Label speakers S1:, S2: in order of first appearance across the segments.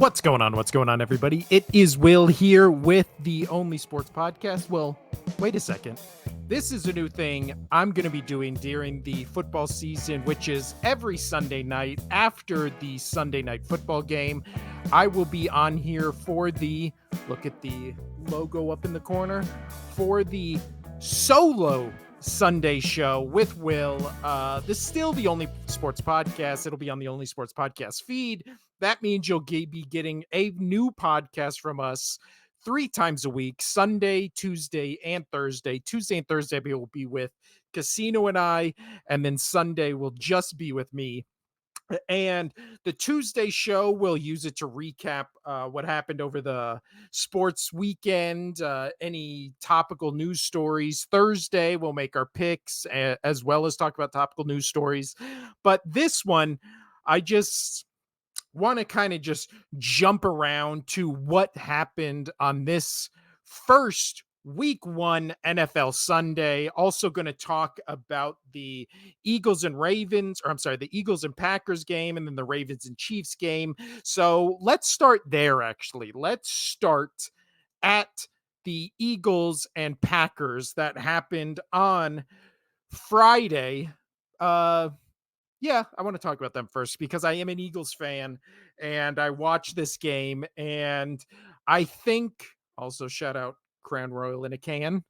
S1: What's going on? What's going on, everybody? It is Will here with the Only Sports Podcast. Well, wait a second. This is a new thing I'm going to be doing during the football season, which is every Sunday night after the Sunday night football game. I will be on here for the, look at the logo up in the corner, for the solo Sunday show with Will. This is still the Only Sports Podcast. It'll be on the Only Sports Podcast feed. That means you'll be getting a new podcast from us 3 times a week, Sunday, Tuesday, and Thursday. Tuesday and Thursday will be with Casino and I, and then Sunday will just be with me. And the Tuesday show, we'll use it to recap what happened over the sports weekend, any topical news stories. Thursday, we'll make our picks as well as talk about topical news stories. But this one, I just want to kind of just jump around to what happened on this first week 1 NFL Sunday. Also going to talk about the Eagles and Packers game, and then the Ravens and Chiefs game. So let's start there, actually. Let's start at the Eagles and Packers that happened on Friday. Yeah, I want to talk about them first because I am an Eagles fan and I watched this game, and I think also shout out Crown Royal in a can.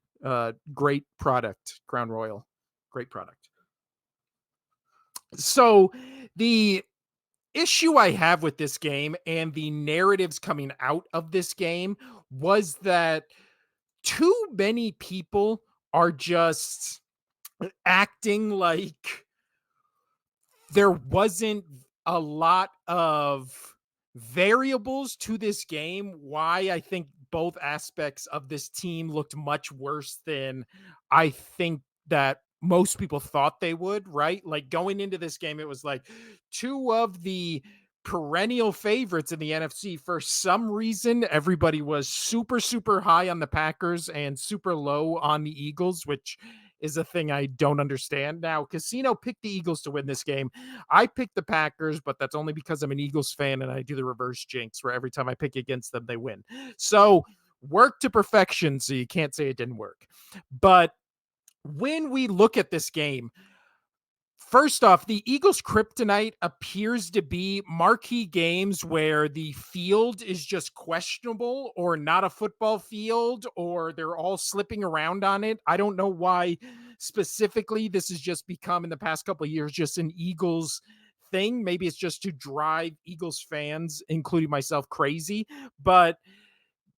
S1: Great product, Crown Royal. Great product. So the issue I have with this game and the narratives coming out of this game was that too many people are just acting like there wasn't a lot of variables to this game. Why I think both aspects of this team looked much worse than I think that most people thought they would, right? Like going into this game, it was like two of the perennial favorites in the NFC. For some reason, everybody was super, super high on the Packers and super low on the Eagles, which is a thing I don't understand. Now, Casino picked the Eagles to win this game. I picked the Packers, but that's only because I'm an Eagles fan and I do the reverse jinx where every time I pick against them, they win. So work to perfection, so you can't say it didn't work. But when we look at this game, first off, the Eagles' kryptonite appears to be marquee games where the field is just questionable or not a football field, or they're all slipping around on it. I don't know why specifically this has just become in the past couple of years just an Eagles thing. Maybe it's just to drive Eagles fans, including myself, crazy. But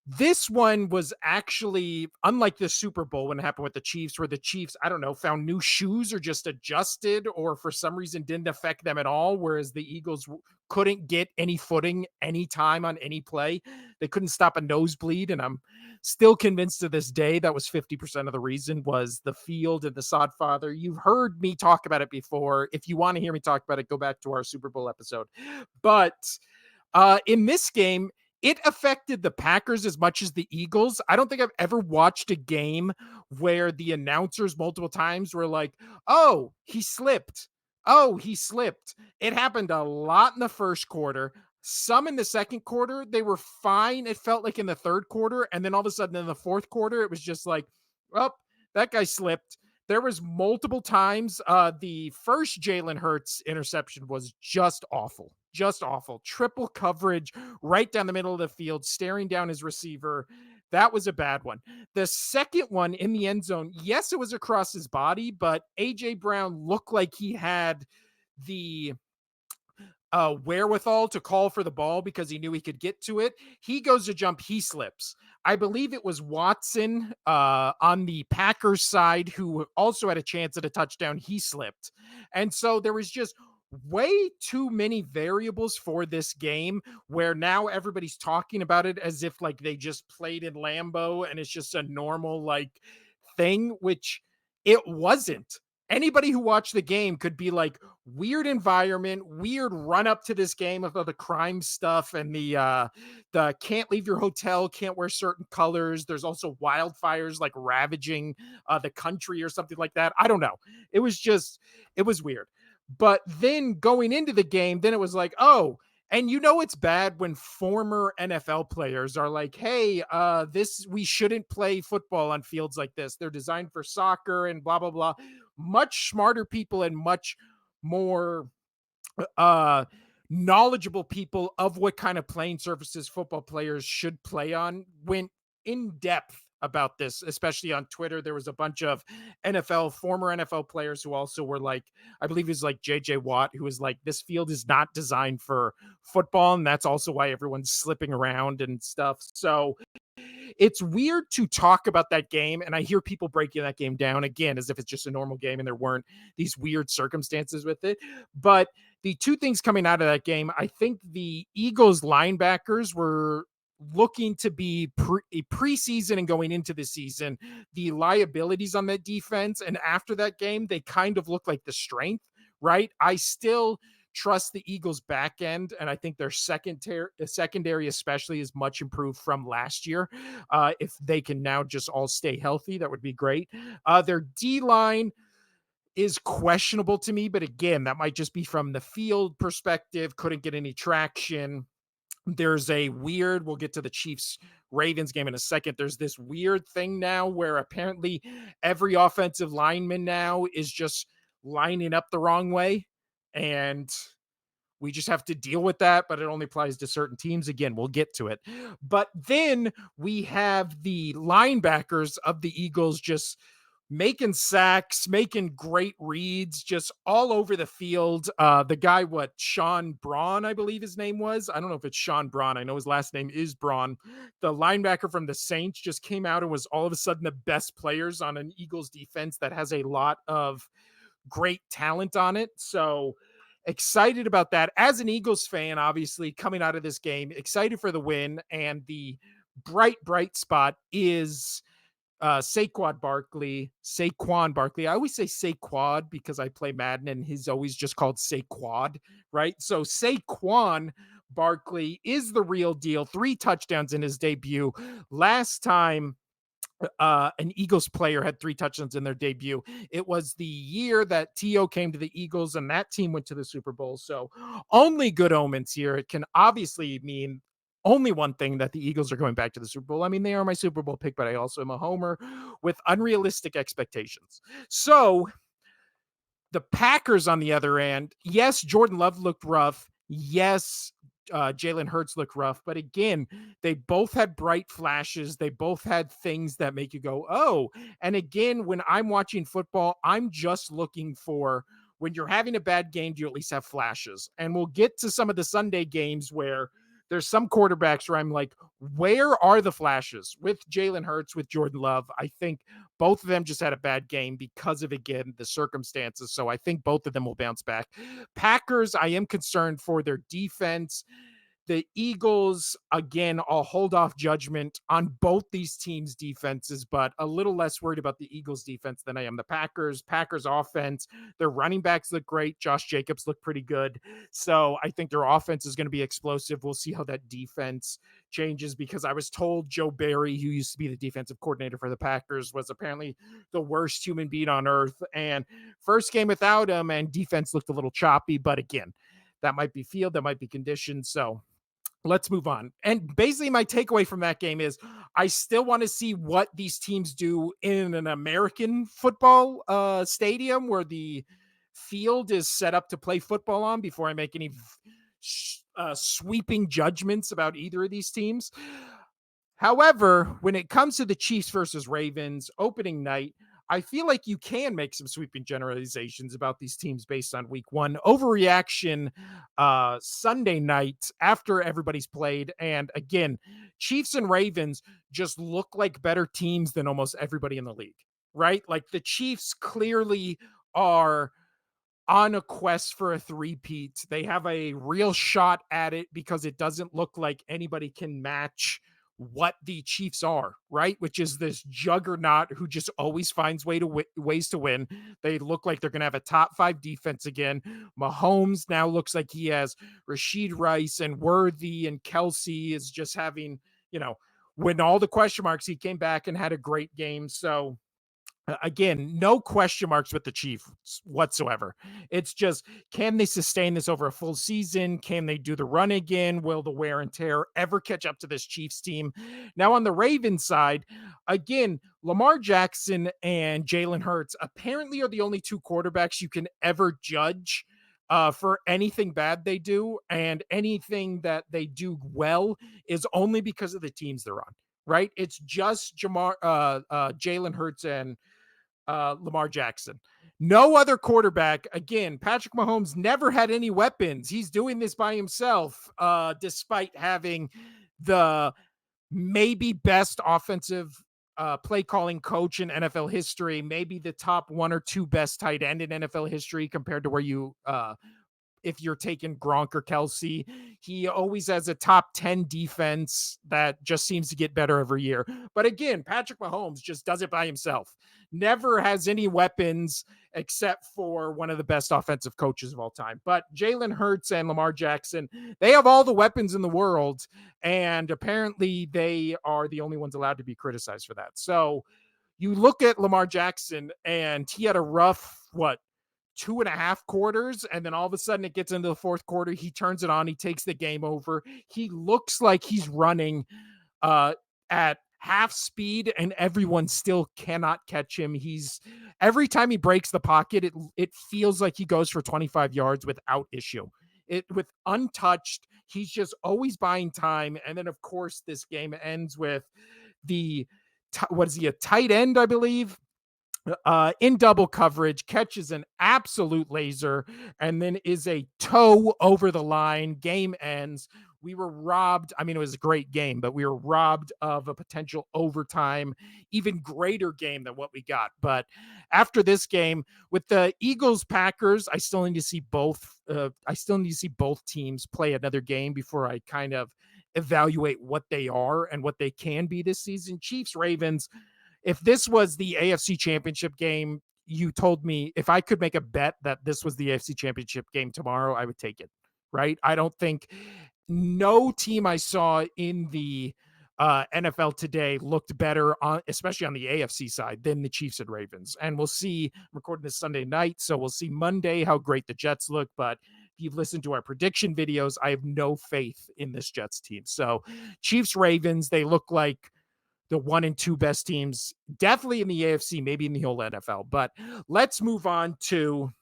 S1: this one was actually unlike the Super Bowl when it happened with the Chiefs, where the Chiefs, I don't know, found new shoes or just adjusted or for some reason didn't affect them at all, whereas the Eagles couldn't get any footing any time on any play. They couldn't stop a nosebleed, and I'm still convinced to this day that was 50% of the reason was the field and the sod father. You've heard me talk about it before. If you want to hear me talk about it, go back to our Super Bowl episode. But in this game, it affected the Packers as much as the Eagles. I don't think I've ever watched a game where the announcers multiple times were like, oh, he slipped. Oh, he slipped. It happened a lot in the first quarter. Some in the second quarter, they were fine. It felt like in the third quarter. And then all of a sudden in the fourth quarter, it was just like, oh, that guy slipped. There was multiple times. The first Jalen Hurts interception was just awful. Just awful. Triple coverage right down the middle of the field, staring down his receiver. That was a bad one. The second one in the end zone, yes, it was across his body, but A.J. Brown looked like he had the wherewithal to call for the ball because he knew he could get to it. He goes to jump, he slips. I believe it was Watson on the Packers side who also had a chance at a touchdown. He slipped. And so there was just way too many variables for this game where now everybody's talking about it as if like they just played in Lambeau and it's just a normal like thing, which it wasn't. Anybody who watched the game could be like, weird environment, weird run up to this game of all the crime stuff and the can't leave your hotel, can't wear certain colors. There's also wildfires like ravaging the country or something like that. I don't know. It was weird. But then going into the game, then it was like, oh, And you know it's bad when former NFL players are like, "Hey, this we shouldn't play football on fields like this. They're designed for soccer and blah blah blah." Much smarter people and much more uh knowledgeable people of what kind of playing surfaces football players should play on went in depth about this, especially on Twitter. There was a bunch of former NFL players who also were like, I believe it was like JJ Watt, who was like, this field is not designed for football. And that's also why everyone's slipping around and stuff. So it's weird to talk about that game, and I hear people breaking that game down again as if it's just a normal game and there weren't these weird circumstances with it. But the two things coming out of that game, I think the Eagles linebackers were looking to be preseason and going into the season the liabilities on that defense, and after that game they kind of look like the strength, right? I still trust the Eagles back end, and I think their secondary especially is much improved from last year. If they can now just all stay healthy, that would be great. Their D line is questionable to me, but again, that might just be from the field perspective. Couldn't get any traction. There's a weird, we'll get to the Chiefs Ravens game in a second. There's this weird thing now where apparently every offensive lineman now is just lining up the wrong way. And we just have to deal with that, but it only applies to certain teams. Again, we'll get to it. But then we have the linebackers of the Eagles just making sacks, making great reads, just all over the field. The guy, Sean Braun, I believe his name was. I don't know if it's Sean Braun. I know his last name is Braun. The linebacker from the Saints just came out and was all of a sudden the best players on an Eagles defense that has a lot of great talent on it. So excited about that. As an Eagles fan, obviously, coming out of this game, excited for the win. And the bright spot is Saquon Barkley. I always say Saquad because I play Madden and he's always just called Saquad, right? So Saquon Barkley is the real deal. 3 touchdowns in his debut. Last time an Eagles player had 3 touchdowns in their debut, it was the year that T.O. came to the Eagles and that team went to the Super Bowl. So only good omens here. It can obviously mean only one thing, that the Eagles are going back to the Super Bowl. I mean, they are my Super Bowl pick, but I also am a homer with unrealistic expectations. So the Packers on the other end, yes, Jordan Love looked rough. Yes, Jalen Hurts looked rough. But again, they both had bright flashes. They both had things that make you go, oh. And again, when I'm watching football, I'm just looking for, when you're having a bad game, do you at least have flashes? And we'll get to some of the Sunday games where there's some quarterbacks where I'm like, where are the flashes with Jalen Hurts, with Jordan Love? I think both of them just had a bad game because of, again, the circumstances. So I think both of them will bounce back. Packers, I am concerned for their defense. The Eagles, again, I'll hold off judgment on both these teams' defenses, but a little less worried about the Eagles' defense than I am the Packers. Packers' offense, their running backs look great. Josh Jacobs looked pretty good. So I think their offense is going to be explosive. We'll see how that defense changes, because I was told Joe Barry, who used to be the defensive coordinator for the Packers, was apparently the worst human being on earth. And first game without him, and defense looked a little choppy. But again, that might be field, that might be conditions. So let's move on. And basically, my takeaway from that game is I still want to see what these teams do in an American football stadium where the field is set up to play football on before I make any sweeping judgments about either of these teams. However, when it comes to the Chiefs versus Ravens opening night, I feel like you can make some sweeping generalizations about these teams based on week one. Overreaction Sunday night after everybody's played. And again, Chiefs and Ravens just look like better teams than almost everybody in the league, right? Like the Chiefs clearly are on a quest for a three-peat. They have a real shot at it because it doesn't look like anybody can match what the Chiefs are, right? Which is this juggernaut who just always finds ways to win. They look like they're going to have a top 5 defense again. Mahomes now looks like he has Rashid Rice and Worthy, and Kelsey is just having, when all the question marks, he came back and had a great game. So Again, no question marks with the Chiefs whatsoever. It's just, can they sustain this over a full season? Can they do the run again? Will the wear and tear ever catch up to this Chiefs team? Now, on the Ravens side, again, Lamar Jackson and Jalen Hurts apparently are the only two quarterbacks you can ever judge for anything bad they do, and anything that they do well is only because of the teams they're on. Right? It's just Jalen Hurts and Lamar Jackson. No other quarterback. Again, Patrick Mahomes never had any weapons. He's doing this by himself, despite having the maybe best offensive play calling coach in NFL history, maybe the top one or two best tight end in NFL history compared to where you if you're taking Gronk or Kelsey. He always has a top 10 defense that just seems to get better every year. But again, Patrick Mahomes just does it by himself. Never has any weapons except for one of the best offensive coaches of all time. But Jalen Hurts and Lamar Jackson, they have all the weapons in the world. And apparently they are the only ones allowed to be criticized for that. So you look at Lamar Jackson, and he had a rough, 2.5 quarters, and then all of a sudden it gets into the fourth quarter. He turns it on. He takes the game over. He looks like he's running at half speed, and everyone still cannot catch him. He's every time he breaks the pocket, it feels like he goes for 25 yards without issue. It with untouched. He's just always buying time, and then of course this game ends with the what is he, a tight end, I believe, in double coverage, catches an absolute laser, and then is a toe over the line. Game ends. We were robbed. I mean, it was a great game, but we were robbed of a potential overtime, even greater game than what we got. But after this game, with the Eagles Packers, I still need to see both. I still need to see both teams play another game before I kind of evaluate what they are and what they can be this season. Chiefs Ravens, if this was the AFC Championship game, you told me if I could make a bet that this was the AFC Championship game tomorrow, I would take it. Right? I don't think no team I saw in the NFL today looked better on, especially on the AFC side, than the Chiefs and Ravens. And we'll see. I'm recording this Sunday night, so we'll see Monday how great the Jets look. But if you've listened to our prediction videos, I have no faith in this Jets team. So Chiefs Ravens, they look like the 1 and 2 best teams, definitely in the AFC, maybe in the whole NFL. But let's move on to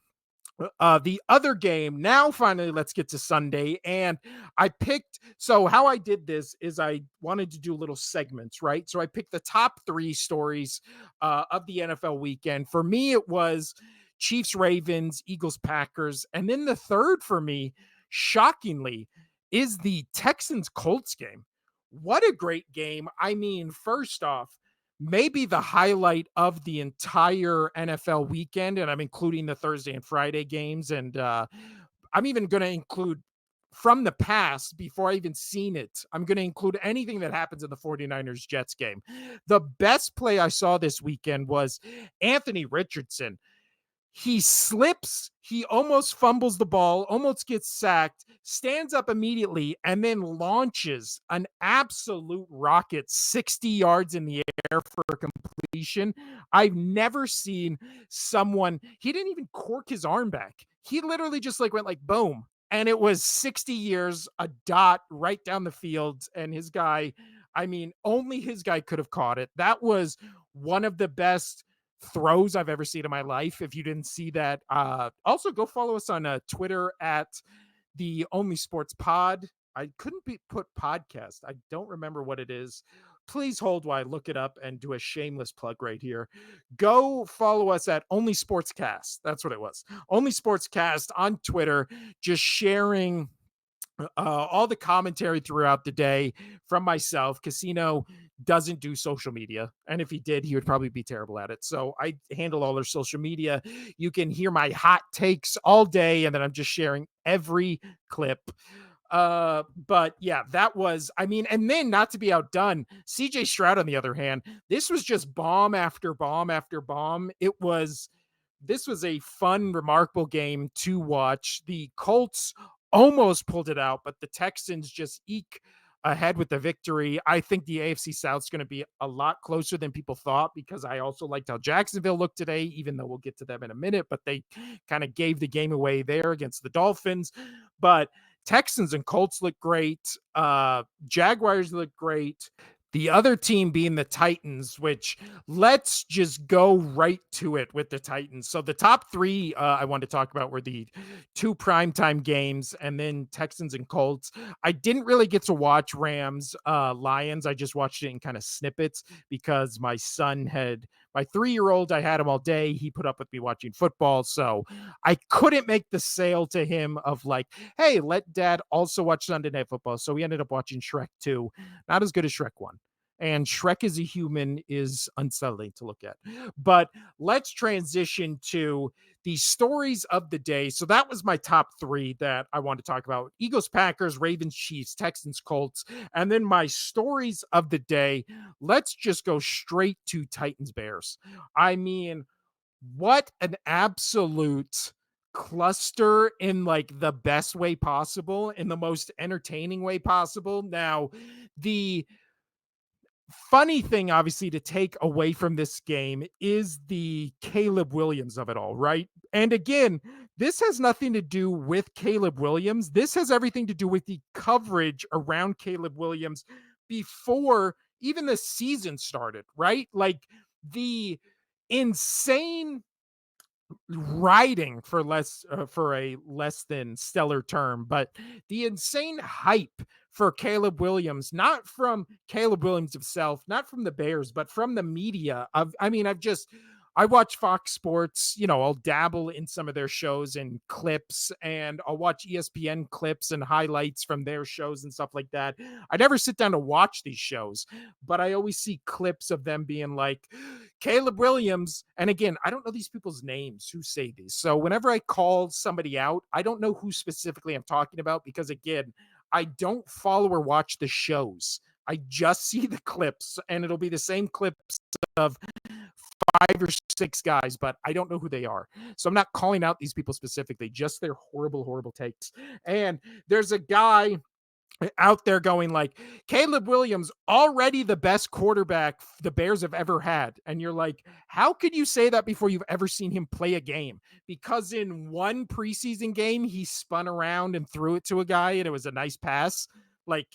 S1: the other game. Now, finally, let's get to Sunday. And I picked, so how I did this is I wanted to do little segments, right? So I picked the top 3 stories of the NFL weekend. For me, it was Chiefs, Ravens, Eagles, Packers. And then the third for me, shockingly, is the Texans Colts game. What a great game. I mean, first off, maybe the highlight of the entire NFL weekend, and I'm including the Thursday and Friday games, and I'm even going to include from the past before I even seen it. I'm going to include anything that happens in the 49ers Jets game. The best play I saw this weekend was Anthony Richardson. He slips, he almost fumbles the ball, almost gets sacked, stands up immediately, and then launches an absolute rocket 60 yards in the air for a completion. I've never seen someone, he didn't even cork his arm back. He literally just went like boom. And it was 60 years, a dot right down the field. And his guy, I mean, only his guy could have caught it. That was one of the best throws I've ever seen in my life. If you didn't see that, also go follow us on Twitter at the Only Sports Pod. I couldn't put podcast. I don't remember what it is. Please hold while I look it up and do a shameless plug right here. Go follow us at Only Sportscast. That's what it was. Only Sportscast on Twitter, just sharing all the commentary throughout the day from myself. Casino doesn't do social media, and if he did, he would probably be terrible at it. So I handle all their social media. You can hear my hot takes all day, and then I'm just sharing every clip. But yeah, that was, I mean, and then not to be outdone, CJ Stroud, on the other hand, this was just bomb after bomb after bomb. This was a fun, remarkable game to watch. The Colts almost pulled it out, but the Texans just eke ahead with the victory. I think the AFC South's going to be a lot closer than people thought because I also liked how Jacksonville looked today, even though we'll get to them in a minute, but they kind of gave the game away there against the Dolphins. But Texans and Colts look great. Jaguars look great. The other team being the Titans, which let's just go right to it with the Titans. So the top three I wanted to talk about were the two primetime games and then Texans and Colts. I didn't really get to watch Rams Lions. I just watched it in kind of snippets because my son had my 3-year-old, I had him all day. He put up with me watching football. So I couldn't make the sale to him of like, hey, let dad also watch Sunday Night Football. So we ended up watching Shrek 2. Not as good as Shrek 1. And Shrek as a human is unsettling to look at. But let's transition to the stories of the day. So that was my top three that I want to talk about: Eagles, Packers, Ravens, Chiefs, Texans, Colts. And then my stories of the day. Let's just go straight to Titans, Bears. I mean, what an absolute cluster in like the best way possible, in the most entertaining way possible. Now, the funny thing, obviously, to take away from this game is the Caleb Williams of it all, right? And again, this has nothing to do with Caleb Williams. This has everything to do with the coverage around Caleb Williams before even the season started, right? Like the insane writing, for a less than stellar term, but the insane hype for Caleb Williams, not from Caleb Williams himself, not from the Bears, but from the media. I watch Fox Sports, I'll dabble in some of their shows and clips, and I'll watch ESPN clips and highlights from their shows and stuff like that. I never sit down to watch these shows, but I always see clips of them being like, Caleb Williams. And again, I don't know these people's names who say these. So whenever I call somebody out, I don't know who specifically I'm talking about because, again, I don't follow or watch the shows. I just see the clips, and it'll be the same clips of 5 or 6 guys, but I don't know who they are. So I'm not calling out these people specifically, just their horrible, horrible takes. And there's a guy out there going like, Caleb Williams, already the best quarterback the Bears have ever had. And you're like, how could you say that before you've ever seen him play a game? Because in one preseason game, he spun around and threw it to a guy and it was a nice pass. Like,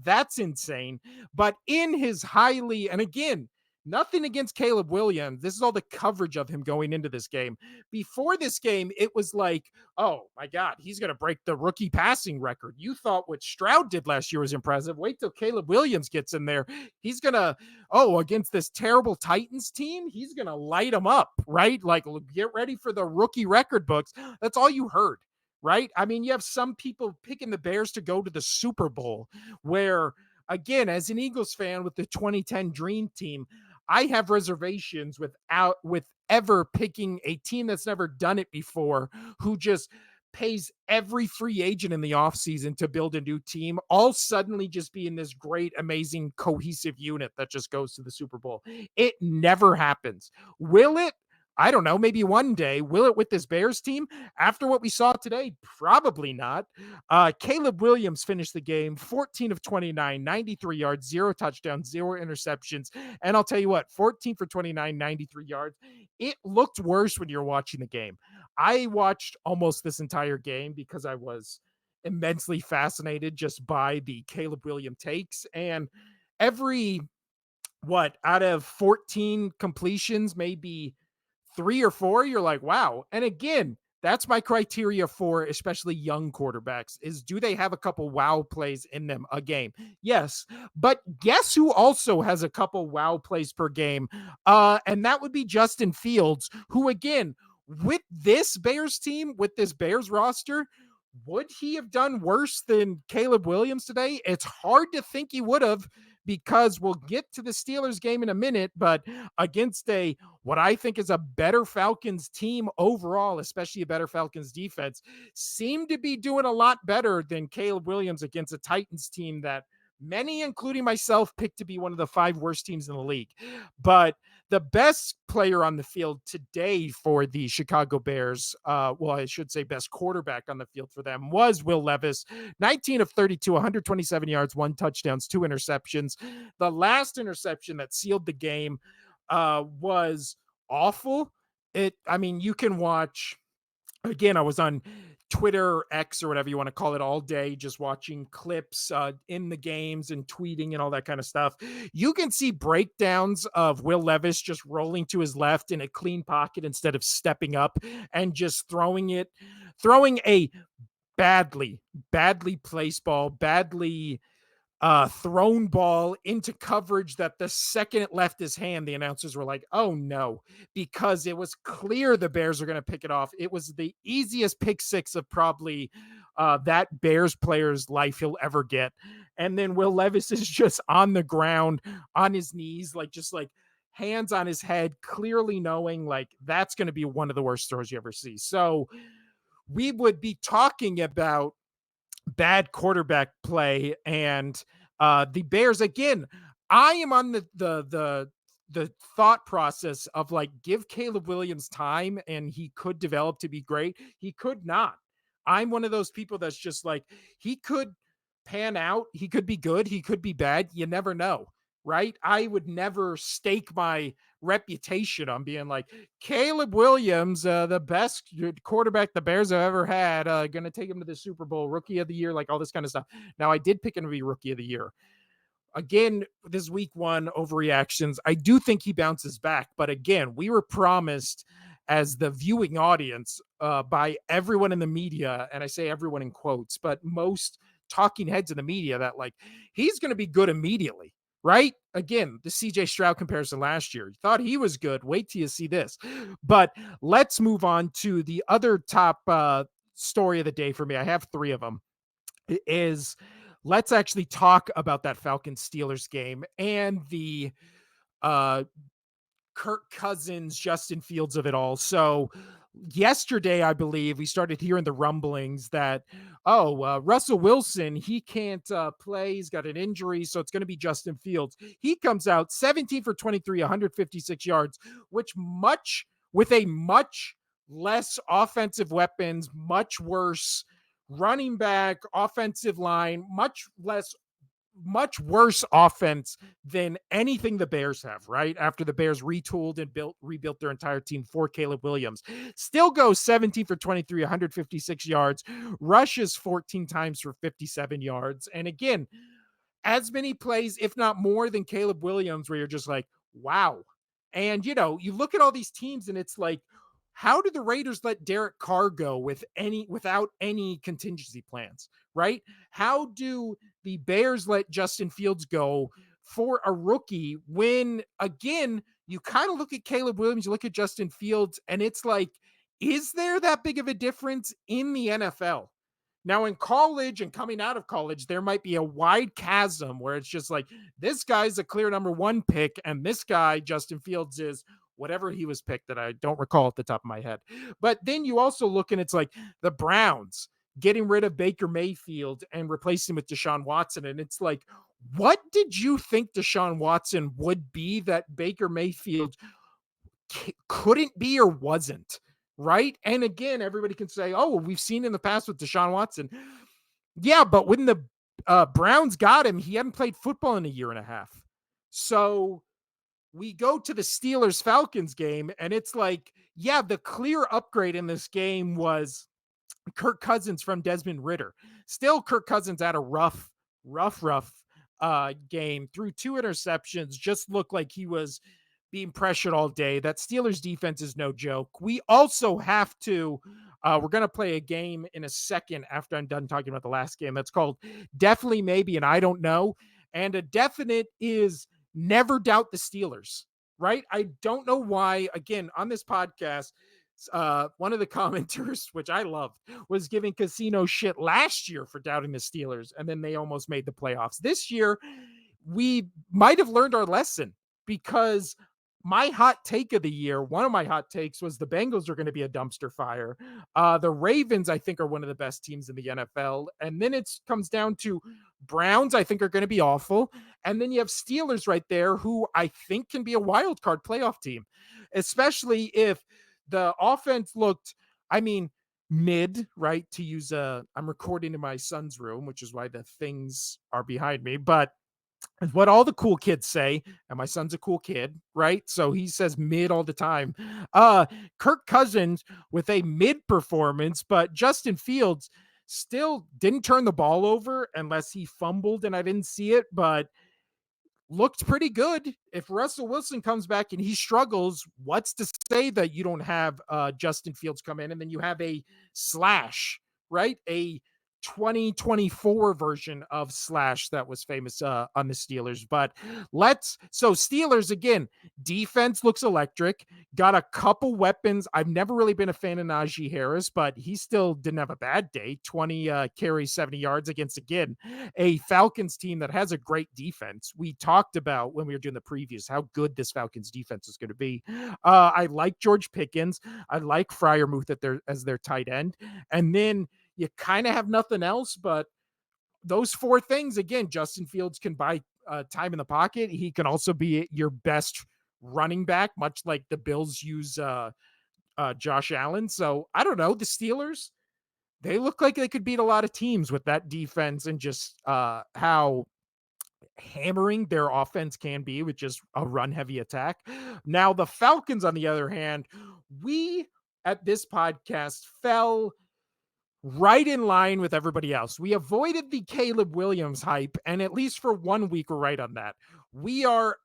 S1: that's insane. But in his highly, and again, nothing against Caleb Williams. This is all the coverage of him going into this game. Before this game, it was like, oh my God, he's going to break the rookie passing record. You thought what Stroud did last year was impressive. Wait till Caleb Williams gets in there. He's going to, against this terrible Titans team, he's going to light them up, right? Like, get ready for the rookie record books. That's all you heard, right? I mean, you have some people picking the Bears to go to the Super Bowl where, again, as an Eagles fan with the 2010 Dream Team, I have reservations with ever picking a team that's never done it before, who just pays every free agent in the offseason to build a new team, all suddenly just being this great, amazing, cohesive unit that just goes to the Super Bowl. It never happens. Will it? I don't know, maybe one day. Will it with this Bears team? After what we saw today, probably not. Caleb Williams finished the game 14 of 29, 93 yards, 0 touchdowns, 0 interceptions. And I'll tell you what, 14 for 29, 93 yards. It looked worse when you're watching the game. I watched almost this entire game because I was immensely fascinated just by the Caleb Williams takes. And every, out of 14 completions, maybe 3 or 4, you're like, wow. And again, that's my criteria for especially young quarterbacks is, do they have a couple wow plays in them a game? Yes. But guess who also has a couple wow plays per game? And that would be Justin Fields, who, again, with this Bears team, with this Bears roster, would he have done worse than Caleb Williams today? It's hard to think he would have, because we'll get to the Steelers game in a minute, but against what I think is a better Falcons team overall, especially a better Falcons defense, seemed to be doing a lot better than Caleb Williams against a Titans team that many, including myself, picked to be one of the 5 worst teams in the league. But the best player on the field today for the Chicago Bears, well, I should say best quarterback on the field for them, was Will Levis. 19 of 32, 127 yards, 1 touchdowns, 2 interceptions. The last interception that sealed the game was awful. I mean, you can watch again. I was on Twitter, X, or whatever you want to call it, all day, just watching clips in the games and tweeting and all that kind of stuff. You can see breakdowns of Will Levis just rolling to his left in a clean pocket instead of stepping up and just throwing a badly placed ball, badly thrown ball into coverage that the second it left his hand, the announcers were like, oh no, because it was clear the Bears are going to pick it off. It was the easiest pick six of probably that Bears player's life he'll ever get. And then Will Levis is just on the ground, on his knees, just like hands on his head, clearly knowing like that's going to be one of the worst throws you ever see. So we would be talking about bad quarterback play and the Bears again. I am on the thought process of like give Caleb Williams time and he could develop to be great. He could not. I'm one of those people that's just like he could pan out, he could be good, he could be bad. You never know, right? I would never stake my reputation on being like Caleb Williams, the best quarterback the Bears have ever had, going to take him to the Super Bowl, rookie of the year, like all this kind of stuff. Now, I did pick him to be rookie of the year. Again, this week 1 overreactions. I do think he bounces back, but again, we were promised as the viewing audience by everyone in the media, and I say everyone in quotes, but most talking heads in the media that like he's going to be good immediately. Right? Again, the CJ Stroud comparison last year. You thought he was good. Wait till you see this. But let's move on to the other top story of the day for me. I have 3 of them. Is let's actually talk about that Falcons Steelers game and the uh Kirk Cousins, Justin Fields of it all. So yesterday, I believe we started hearing the rumblings that, Russell Wilson, he can't play. He's got an injury. So it's going to be Justin Fields. He comes out 17 for 23, 156 yards, with a much less offensive weapons, much worse running back, offensive line, much worse offense than anything the Bears have, right? After the Bears retooled and rebuilt their entire team for Caleb Williams. Still goes 17 for 23, 156 yards, rushes 14 times for 57 yards. And again, as many plays, if not more than Caleb Williams, where you're just like, wow. And, you look at all these teams and it's like, how did the Raiders let Derek Carr go without any contingency plans, right? How do the Bears let Justin Fields go for a rookie when, again, you kind of look at Caleb Williams, you look at Justin Fields, and it's like, is there that big of a difference in the NFL? Now, in college and coming out of college, there might be a wide chasm where it's just like, this guy's a clear number 1 pick, and this guy, Justin Fields, is whatever he was picked that I don't recall at the top of my head. But then you also look and it's like the Browns getting rid of Baker Mayfield and replacing him with Deshaun Watson. And it's like, what did you think Deshaun Watson would be that Baker Mayfield couldn't be or wasn't? Right. And again, everybody can say, oh, well, we've seen in the past with Deshaun Watson. Yeah, but when the Browns got him, he hadn't played football in a year and a half. So we go to the Steelers Falcons game, and it's like, yeah, the clear upgrade in this game was Kirk Cousins from Desmond Ridder. Still, Kirk Cousins had a rough game, threw 2 interceptions, just looked like he was being pressured all day. That Steelers defense is no joke. We also have to, we're going to play a game in a second after I'm done talking about the last game. That's called Definitely Maybe, and I don't know. And a definite is never doubt the Steelers, right? I don't know why, again, on this podcast, one of the commenters, which I loved, was giving Casino shit last year for doubting the Steelers, and then they almost made the playoffs. This year, we might have learned our lesson because my hot take of the year, one of my hot takes was the Bengals are going to be a dumpster fire. The Ravens, I think, are one of the best teams in the NFL. And then it comes down to Browns, I think, are going to be awful. And then you have Steelers right there, who I think can be a wild card playoff team, especially if the offense looked, I mean, mid, right? To use I'm recording in my son's room, which is why the things are behind me, but it's what all the cool kids say, and my son's a cool kid, right? So he says mid all the time. Uh Kirk Cousins with a mid performance, but Justin Fields still didn't turn the ball over unless he fumbled and I didn't see it, but looked pretty good. If Russell Wilson comes back and he struggles, what's to say that you don't have Justin Fields come in and then you have a slash, right? A 2024 version of Slash that was famous on the Steelers. But Steelers again, defense looks electric, got a couple weapons. I've never really been a fan of Najee Harris, but he still didn't have a bad day. 20 carries, 70 yards against, again, a Falcons team that has a great defense. We talked about when we were doing the previews how good this Falcons defense is going to be. I like George Pickens. I like Fryermuth as their tight end. And then you kind of have nothing else, but those four things, again, Justin Fields can buy time in the pocket. He can also be your best running back, much like the Bills use Josh Allen. So I don't know. The Steelers, they look like they could beat a lot of teams with that defense and just how hammering their offense can be with just a run heavy attack. Now, the Falcons, on the other hand, we at this podcast fell right in line with everybody else. We avoided the Caleb Williams hype, and at least for 1 week, we're right on that. We are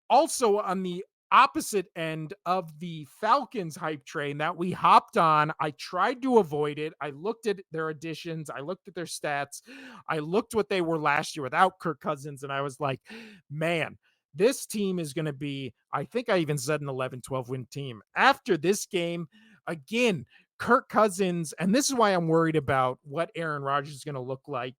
S1: also on the opposite end of the Falcons hype train that we hopped on. I tried to avoid it. I looked at their additions, I looked at their stats, I looked what they were last year without Kirk Cousins, and I was like, man, this team is going to be, I think I even said an 11-12 win team. After this game, again, Kirk Cousins, and this is why I'm worried about what Aaron Rodgers is going to look like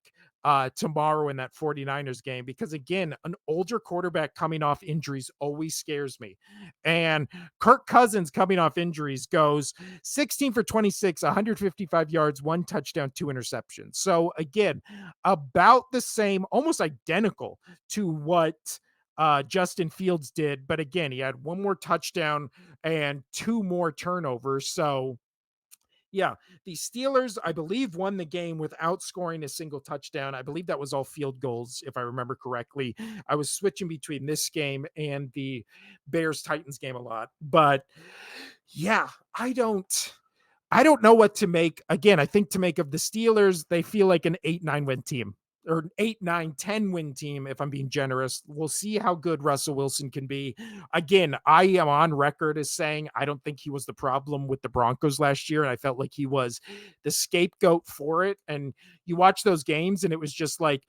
S1: tomorrow in that 49ers game, because again, an older quarterback coming off injuries always scares me. And Kirk Cousins coming off injuries goes 16 for 26, 155 yards, one touchdown, two interceptions. So again, about the same, almost identical to what Justin Fields did. But again, he had one more touchdown and two more turnovers. So yeah, the Steelers, I believe, won the game without scoring a single touchdown. I believe that was all field goals, if I remember correctly. I was switching between this game and the Bears Titans game a lot. But yeah, I don't know what to make. Again, I think to make of the Steelers, they feel like an 8-9 win team or an 8-9-10 win team, if I'm being generous. We'll see how good Russell Wilson can be. Again, I am on record as saying I don't think he was the problem with the Broncos last year. And I felt like he was the scapegoat for it. And you watch those games and it was just like,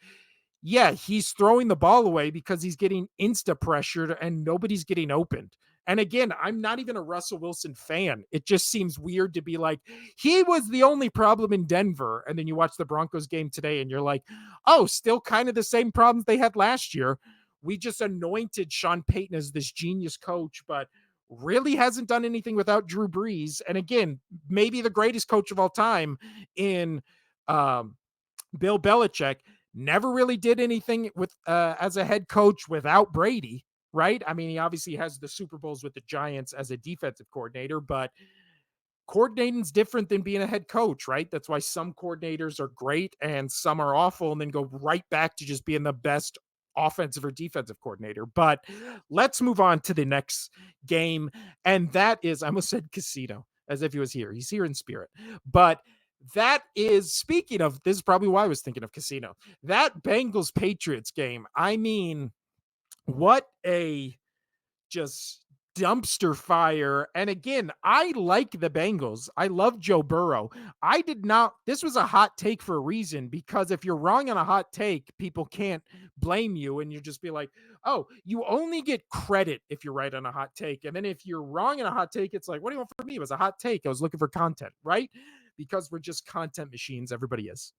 S1: yeah, he's throwing the ball away because he's getting insta pressured and nobody's getting opened. And again, I'm not even a Russell Wilson fan. It just seems weird to be like, he was the only problem in Denver. And then you watch the Broncos game today and you're like, oh, still kind of the same problems they had last year. We just anointed Sean Payton as this genius coach, but really hasn't done anything without Drew Brees. And again, maybe the greatest coach of all time in Bill Belichick never really did anything with as a head coach without Brady, right? I mean, he obviously has the Super Bowls with the Giants as a defensive coordinator, but coordinating's different than being a head coach, right? That's why some coordinators are great and some are awful and then go right back to just being the best offensive or defensive coordinator. But let's move on to the next game. And that is, I almost said Casino as if he was here. He's here in spirit. But that is, speaking of, this is probably why I was thinking of Casino. That Bengals Patriots game. I mean, what a just dumpster fire. And again, I like the Bengals. I love Joe Burrow. I did not, this was a hot take for a reason, because if you're wrong on a hot take, people can't blame you. And you just be like, oh, you only get credit if you're right on a hot take. And then if you're wrong on a hot take, it's like, what do you want from me? It was a hot take. I was looking for content, right? Because we're just content machines. Everybody is,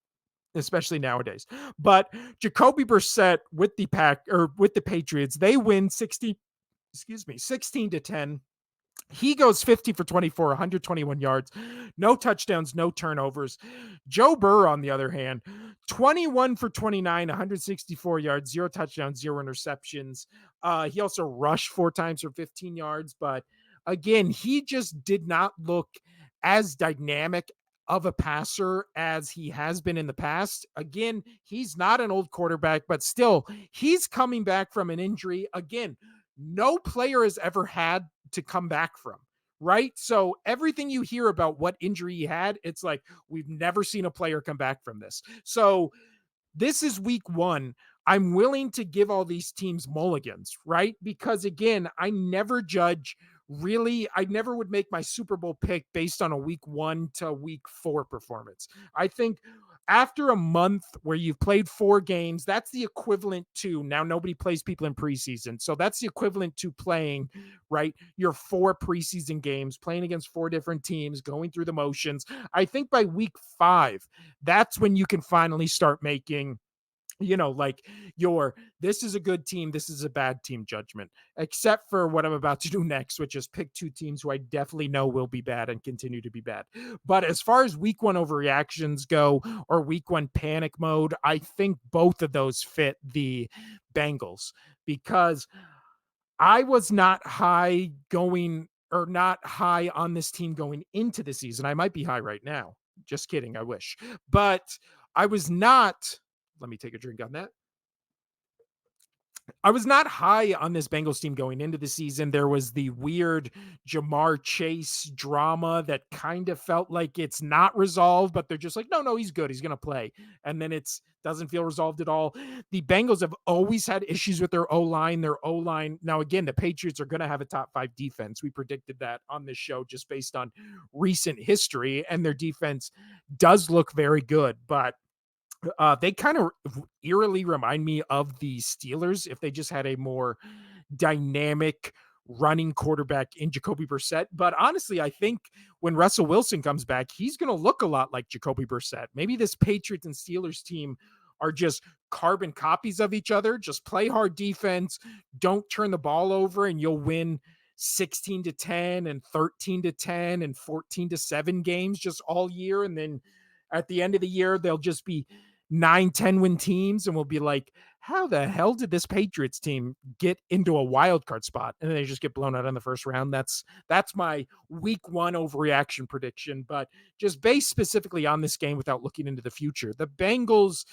S1: especially nowadays. But Jacoby Brissett with the Patriots, they win 16 to 10. He goes 50 for 24, 121 yards, no touchdowns, no turnovers. Joe Burrow, on the other hand, 21 for 29, 164 yards, zero touchdowns, zero interceptions. He also rushed 4 times for 15 yards, but again, he just did not look as dynamic of a passer as he has been in the past. Again, he's not an old quarterback, but still, he's coming back from an injury. Again, no player has ever had to come back from, right? So everything you hear about what injury he had, it's like we've never seen a player come back from this. So this is week one. I'm willing to give all these teams mulligans, right? Because again, I never judge really, I never would make my Super Bowl pick based on a week 1 to week 4 performance. I think after a month where you've played 4 games, that's the equivalent to now nobody plays people in preseason. So that's the equivalent to playing, right? Your 4 preseason games, playing against 4 different teams, going through the motions. I think by week 5, that's when you can finally start making, like your this is a good team, this is a bad team judgment, except for what I'm about to do next, which is pick 2 teams who I definitely know will be bad and continue to be bad. But as far as week 1 overreactions go, or week 1 panic mode, I think both of those fit the Bengals, because I was not high going or not high on this team going into the season. I might be high right now. Just kidding. I wish. But I was not. Let me take a drink on that. I was not high on this Bengals team going into the season. There was the weird Jamar Chase drama that kind of felt like it's not resolved, but they're just like, no, no, he's good. He's going to play. And then it's doesn't feel resolved at all. The Bengals have always had issues with their O-line. Their O-line. Now, again, the Patriots are going to have a top 5 defense. We predicted that on this show just based on recent history, and their defense does look very good, but they kind of eerily remind me of the Steelers if they just had a more dynamic running quarterback in Jacoby Brissett. But honestly, I think when Russell Wilson comes back, he's going to look a lot like Jacoby Brissett. Maybe this Patriots and Steelers team are just carbon copies of each other. Just play hard defense, don't turn the ball over, and you'll win 16-10 and 13-10 and 14-7 games just all year. And then at the end of the year, they'll just be 9-10 win teams, and we'll be like, how the hell did this Patriots team get into a wild card spot? And then they just get blown out in the first round. That's my week 1 overreaction prediction. But just based specifically on this game without looking into the future, the Bengals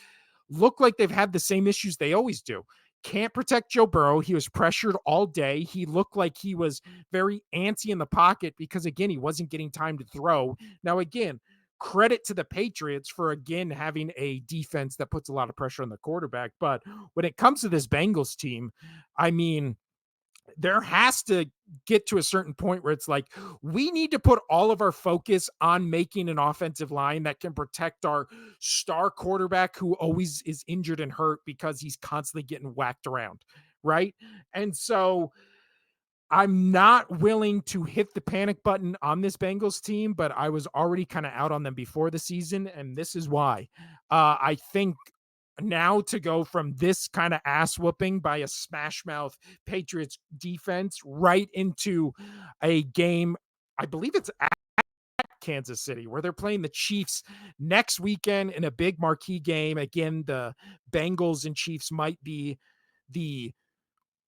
S1: look like they've had the same issues they always do. Can't protect Joe Burrow. He was pressured all day. He looked like he was very antsy in the pocket because, again, he wasn't getting time to throw. Now, again, credit to the Patriots for, again, having a defense that puts a lot of pressure on the quarterback. But when it comes to this Bengals team, I mean, there has to get to a certain point where it's like, we need to put all of our focus on making an offensive line that can protect our star quarterback who always is injured and hurt because he's constantly getting whacked around. Right. And so I'm not willing to hit the panic button on this Bengals team, but I was already kind of out on them before the season. And this is why. I think now to go from this kind of ass whooping by a smash mouth Patriots defense right into a game, I believe it's at Kansas City, where they're playing the Chiefs next weekend in a big marquee game. Again, the Bengals and Chiefs might be the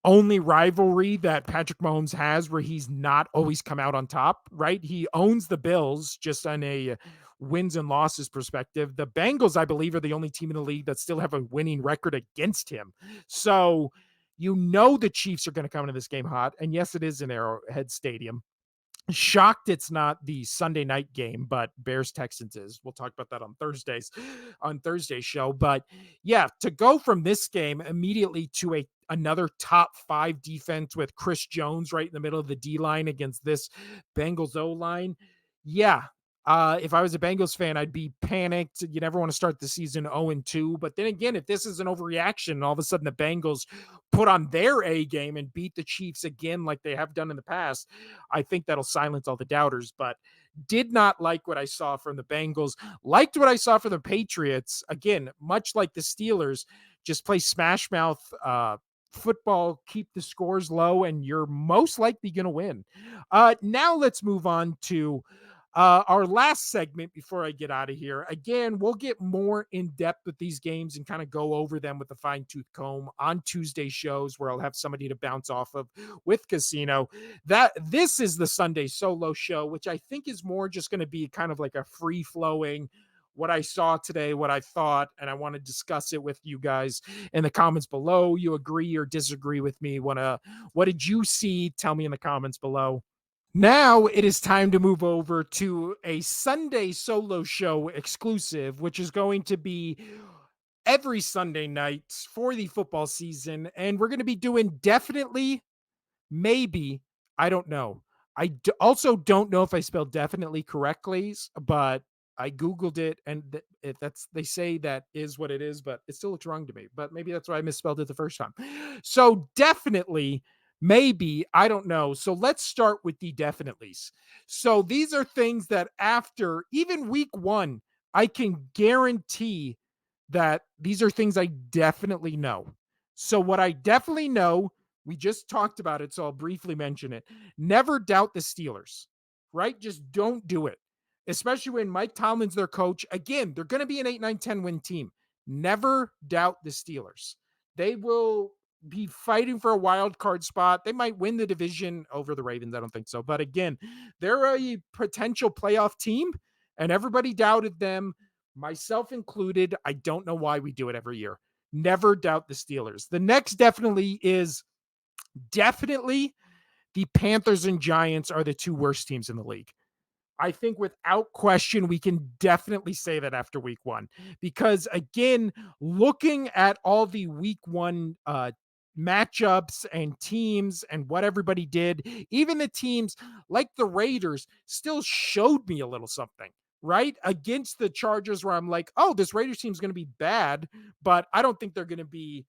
S1: only rivalry that Patrick Mahomes has where he's not always come out on top, right? He owns the Bills just on a wins and losses perspective. The Bengals, I believe, are the only team in the league that still have a winning record against him. So the Chiefs are going to come into this game hot. And yes, it is in Arrowhead Stadium. Shocked it's not the Sunday night game, but Bears Texans is. We'll talk about that on Thursday's show. But yeah, to go from this game immediately to another top 5 defense with Chris Jones right in the middle of the D line against this Bengals O line. Yeah. If I was a Bengals fan, I'd be panicked. You never want to start the season 0-2. But then again, if this is an overreaction and all of a sudden the Bengals put on their A game and beat the Chiefs again like they have done in the past, I think that'll silence all the doubters. But did not like what I saw from the Bengals. Liked what I saw from the Patriots. Again, much like the Steelers, just play smash mouth football, keep the scores low, and you're most likely going to win. Now let's move on to our last segment before I get out of here. Again, we'll get more in depth with these games and kind of go over them with a fine tooth comb on Tuesday shows where I'll have somebody to bounce off of with Casino. That this is the Sunday solo show, which I think is more just going to be kind of like a free flowing what I saw today, what I thought, and I want to discuss it with you guys in the comments below. You agree or disagree with me? What did you see? Tell me in the comments below. Now it is time to move over to a Sunday solo show exclusive, which is going to be every Sunday night for the football season. And we're going to be doing definitely, maybe, I don't know. Also don't know if I spelled definitely correctly, but I Googled it and that's, they say that is what it is, but it still looks wrong to me. But maybe that's why I misspelled it the first time. So definitely, maybe, I don't know. So let's start with the definitelys. So these are things that after even week one, I can guarantee that these are things I definitely know. So what I definitely know, we just talked about it, so I'll briefly mention it. Never doubt the Steelers, right? Just don't do it. Especially when Mike Tomlin's their coach. Again, they're going to be an 8, 9, 10 win team. Never doubt the Steelers. They will be fighting for a wild card spot. They might win the division over the Ravens. I don't think so. But again, they're a potential playoff team, and everybody doubted them, myself included. I don't know why we do it every year. Never doubt the Steelers. The next definitely is definitely the Panthers and Giants are the two worst teams in the league. I think without question, we can definitely say that after week one, because again, looking at all the week one matchups and teams and what everybody did, even the teams like the Raiders still showed me a little something, right? Against the Chargers, where I'm like, oh, this Raiders team is going to be bad, but I don't think they're going to be,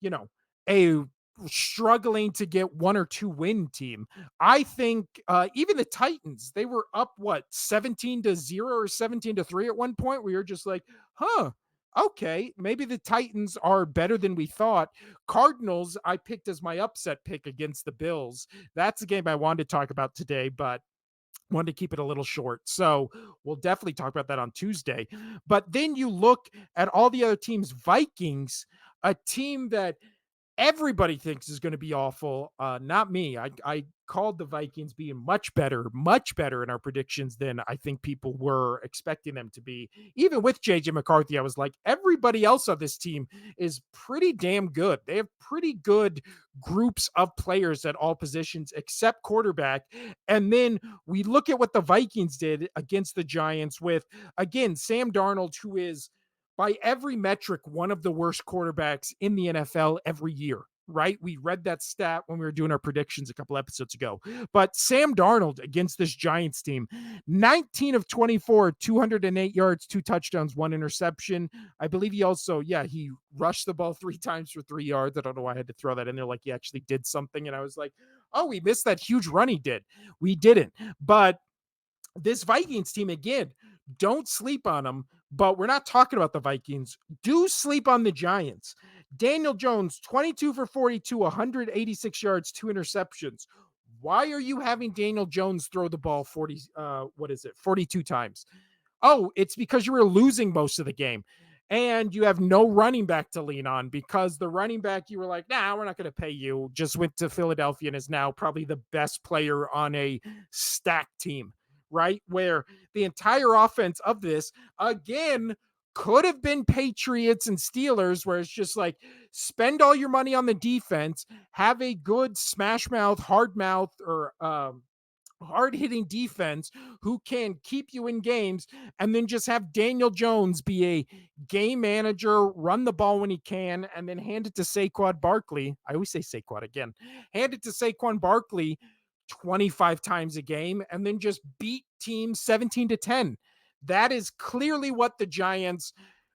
S1: you know, a struggling to get 1 or 2 win team. I think even the Titans, they were up what 17-0 or 17-3 at one point where you're just like, huh, okay, maybe the Titans are better than we thought. Cardinals, I picked as my upset pick against the Bills. That's a game I wanted to talk about today, but wanted to keep it a little short. So we'll definitely talk about that on Tuesday. But then you look at all the other teams, Vikings, a team that everybody thinks is going to be awful. Not me. I called the Vikings being much better in our predictions than I think people were expecting them to be. Even with JJ McCarthy, I was like, everybody else on this team is pretty damn good. They have pretty good groups of players at all positions except quarterback. And then we look at what the Vikings did against the Giants with, again, Sam Darnold, who is by every metric, one of the worst quarterbacks in the NFL every year, right? We read that stat when we were doing our predictions a couple episodes ago. But Sam Darnold against this Giants team, 19 of 24, 208 yards, 2 touchdowns, 1 interception. I believe he also, he rushed the ball 3 times for 3 yards. I don't know why I had to throw that in there like he actually did something. And I was like, oh, we missed that huge run he did. We didn't. But this Vikings team, again, don't sleep on them, but we're not talking about the Vikings. Do sleep on the Giants. Daniel Jones, 22 for 42, 186 yards, 2 interceptions. Why are you having Daniel Jones throw the ball 42 times? Oh, it's because you were losing most of the game and you have no running back to lean on, because the running back you were like, nah, we're not going to pay you, just went to Philadelphia and is now probably the best player on a stacked team, right? Where the entire offense of this, again, could have been Patriots and Steelers, where it's just like, spend all your money on the defense, have a good smash mouth, hard mouth, or hard hitting defense who can keep you in games, and then just have Daniel Jones be a game manager, run the ball when he can, and then hand it to Saquon Barkley. I always say Saquon again. Hand it to Saquon Barkley 25 times a game, and then just beat teams 17-10. That is clearly what the Giants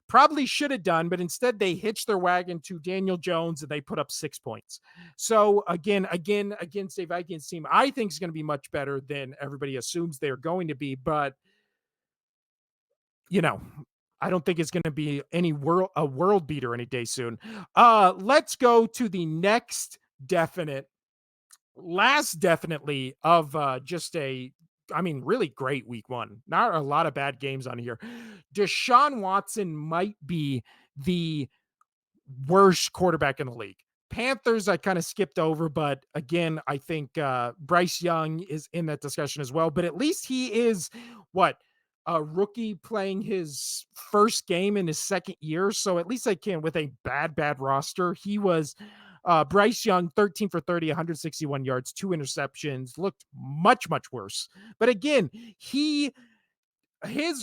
S1: probably should have done, but instead they hitched their wagon to Daniel Jones and they put up 6 points. So again, against a Vikings team, I think is going to be much better than everybody assumes they're going to be. But, you know, I don't think it's going to be a world beater any day soon. Let's go to the next definite, last definitely of just a, I mean, really great week one. Not a lot of bad games on here. Deshaun Watson might be the worst quarterback in the league. Panthers, I kind of skipped over, but again, I think Bryce Young is in that discussion as well. But at least he is what, a rookie playing his first game in his second year. So at least I can, with a bad roster. He was Bryce Young, 13 for 30, 161 yards, 2 interceptions, looked much worse. But again, his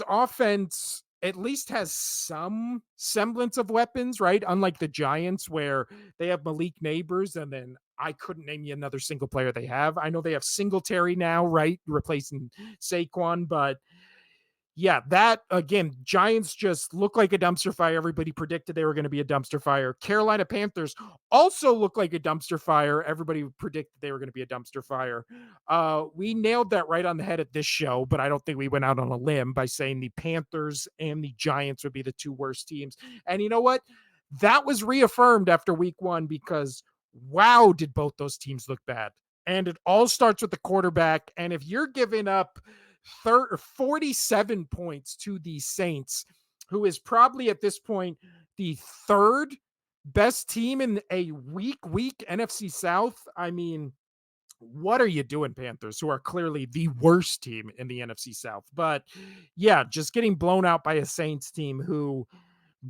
S1: offense at least has some semblance of weapons, right? Unlike the Giants, where they have Malik Neighbors, and then I couldn't name you another single player they have. I know they have Singletary now, right? Replacing Saquon, but yeah, that again, Giants just look like a dumpster fire. Everybody predicted they were going to be a dumpster fire. Carolina Panthers also look like a dumpster fire. Everybody predicted they were going to be a dumpster fire. We nailed that right on the head at this show, but I don't think we went out on a limb by saying the Panthers and the Giants would be the two worst teams. And you know what? That was reaffirmed after week one because wow, did both those teams look bad. And it all starts with the quarterback. And if you're giving up 47 points to the Saints, who is probably at this point the third best team in a weak NFC South. I mean, what are you doing, Panthers, who are clearly the worst team in the NFC South? But yeah, just getting blown out by a Saints team who,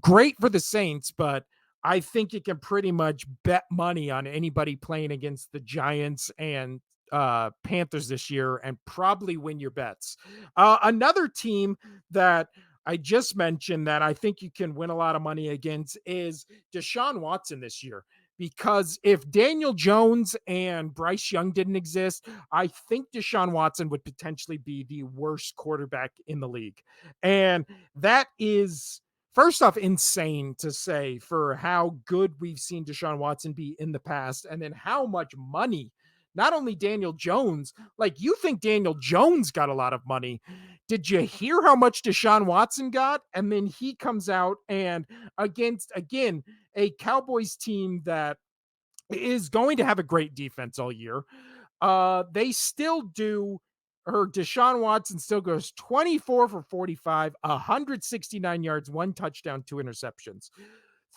S1: great for the Saints, but I think you can pretty much bet money on anybody playing against the Giants and Panthers this year and probably win your bets. Another team that I just mentioned that I think you can win a lot of money against is Deshaun Watson this year. Because if Daniel Jones and Bryce Young didn't exist, I think Deshaun Watson would potentially be the worst quarterback in the league. And that is, first off, insane to say for how good we've seen Deshaun Watson be in the past, and then how much money, not only Daniel Jones, like you think Daniel Jones got a lot of money. Did you hear how much Deshaun Watson got? And then he comes out and against, again, a Cowboys team that is going to have a great defense all year. They still do, or Deshaun Watson still goes 24 for 45, 169 yards, 1 touchdown, 2 interceptions,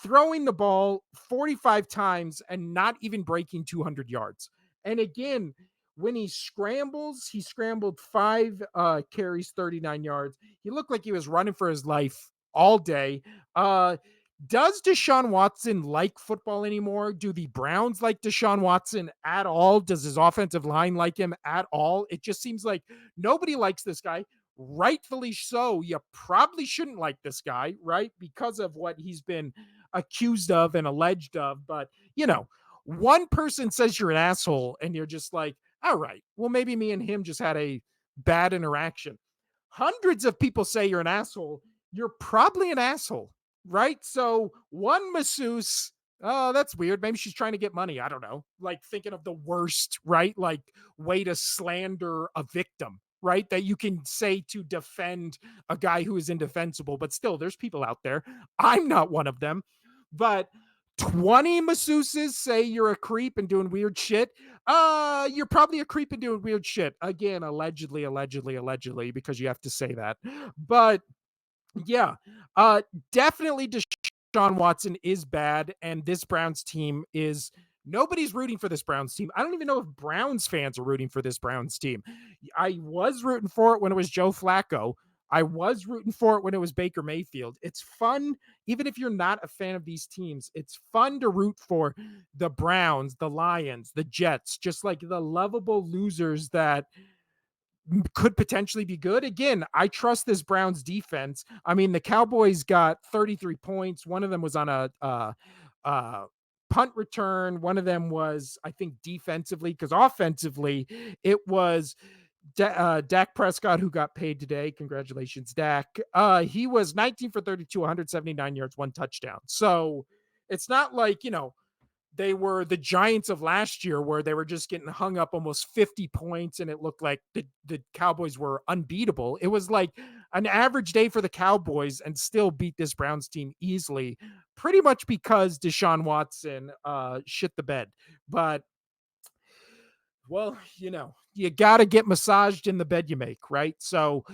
S1: throwing the ball 45 times and not even breaking 200 yards. And again, when he scrambled 5 carries, 39 yards. He looked like he was running for his life all day. Does Deshaun Watson like football anymore? Do the Browns like Deshaun Watson at all? Does his offensive line like him at all? It just seems like nobody likes this guy. Rightfully so. You probably shouldn't like this guy, right? Because of what he's been accused of and alleged of. But, you know, one person says you're an asshole and you're just like, all right, well, maybe me and him just had a bad interaction. Hundreds of people say you're an asshole. You're probably an asshole, right? So one masseuse, oh, that's weird. Maybe she's trying to get money. I don't know. Like thinking of the worst, right? Like way to slander a victim, right? That you can say to defend a guy who is indefensible, but still there's people out there. I'm not one of them, but 20 masseuses say you're a creep and doing weird shit. You're probably a creep and doing weird shit. Again, allegedly, because you have to say that. But yeah, definitely Deshaun Watson is bad, and this Browns team is, nobody's rooting for this Browns team. I don't even know if Browns fans are rooting for this Browns team. I was rooting for it when it was Joe Flacco. I was rooting for it when it was Baker Mayfield. It's fun, even if you're not a fan of these teams, it's fun to root for the Browns, the Lions, the Jets, just like the lovable losers that could potentially be good. Again, I trust this Browns defense. I mean, the Cowboys got 33 points. One of them was on a punt return. One of them was, I think, defensively, because offensively, it was Dak Prescott who got paid today. Congratulations, Dak. He was 19 for 32, 179 yards, 1 touchdown. So it's not like, you know, they were the Giants of last year, where they were just getting hung up almost 50 points, and it looked like the Cowboys were unbeatable. It was like an average day for the Cowboys and still beat this Browns team easily, pretty much because Deshaun Watson shit the bed. But well, you got to get massaged in the bed you make, right? So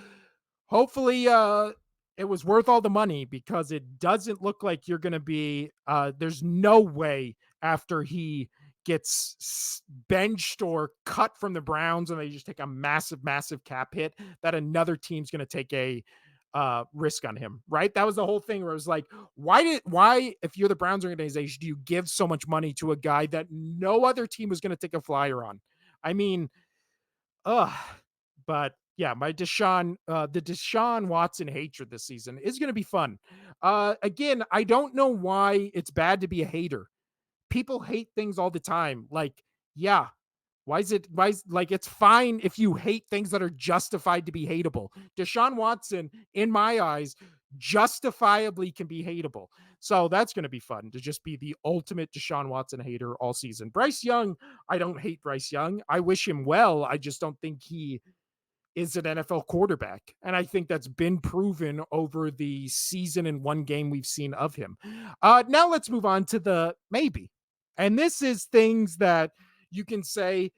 S1: hopefully it was worth all the money, because it doesn't look like you're going to be there's no way after he gets benched or cut from the Browns and they just take a massive cap hit, that another team's going to take a risk on him, right? That was the whole thing, where it was like, why if you're the Browns organization do you give so much money to a guy that no other team was going to take a flyer on? I mean, ugh. But yeah, the Deshaun Watson hatred this season is going to be fun. Again, I don't know why it's bad to be a hater. People hate things all the time. Like, yeah, why is like, it's fine if you hate things that are justified to be hateable. Deshaun Watson, in my eyes, justifiably can be hateable. So that's going to be fun to just be the ultimate Deshaun Watson hater all season. Bryce Young, I don't hate Bryce Young. I wish him well. I just don't think he is an NFL quarterback. And I think that's been proven over the season and one game we've seen of him. Now let's move on to the maybe. And this is things that you can say,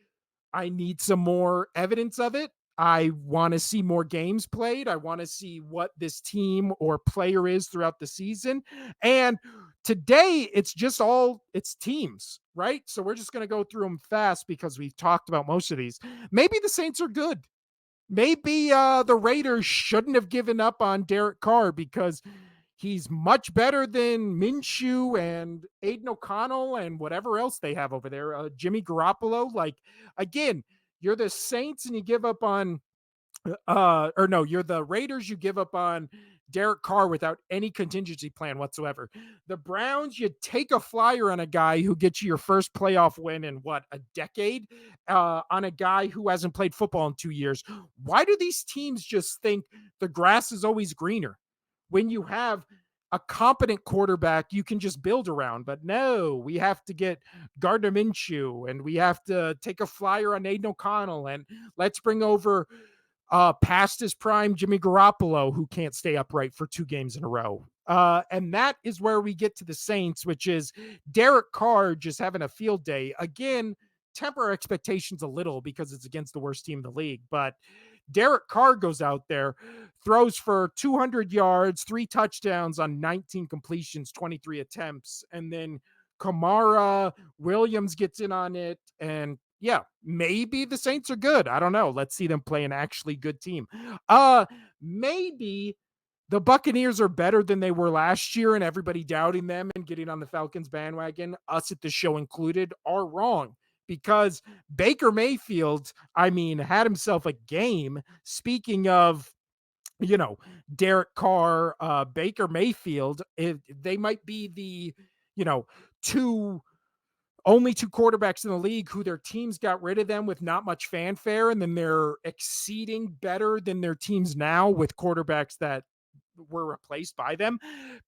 S1: I need some more evidence of it. I want to see more games played. I want to see what this team or player is throughout the season. And today it's teams, right? So we're just going to go through them fast because we've talked about most of these. Maybe the Saints are good. Maybe the Raiders shouldn't have given up on Derek Carr, because he's much better than Minshew and Aiden O'Connell and whatever else they have over there. Jimmy Garoppolo. Like, again, you're the Saints and you give up on or no, you're the Raiders, you give up on Derek Carr without any contingency plan whatsoever. The Browns, you take a flyer on a guy who gets you your first playoff win in what, a decade, on a guy who hasn't played football in 2 years. Why do these teams just think the grass is always greener when you have a competent quarterback you can just build around? But no, we have to get Gardner Minshew, and we have to take a flyer on Aiden O'Connell, and let's bring over past his prime Jimmy Garoppolo, who can't stay upright for 2 games in a row. And that is where we get to the Saints, which is Derek Carr just having a field day. Again, temper expectations a little because it's against the worst team in the league. But Derek Carr goes out there, throws for 200 yards, 3 touchdowns on 19 completions, 23 attempts. And then Kamara Williams gets in on it. And yeah, maybe the Saints are good. I don't know. Let's see them play an actually good team. Maybe the Buccaneers are better than they were last year, and everybody doubting them and getting on the Falcons bandwagon, us at the show included, are wrong, because Baker Mayfield, I mean, had himself a game. Speaking of, Derek Carr, Baker Mayfield, they might be the, you know, two only 2 quarterbacks in the league who their teams got rid of them with not much fanfare, and then they're exceeding better than their teams now with quarterbacks that were replaced by them,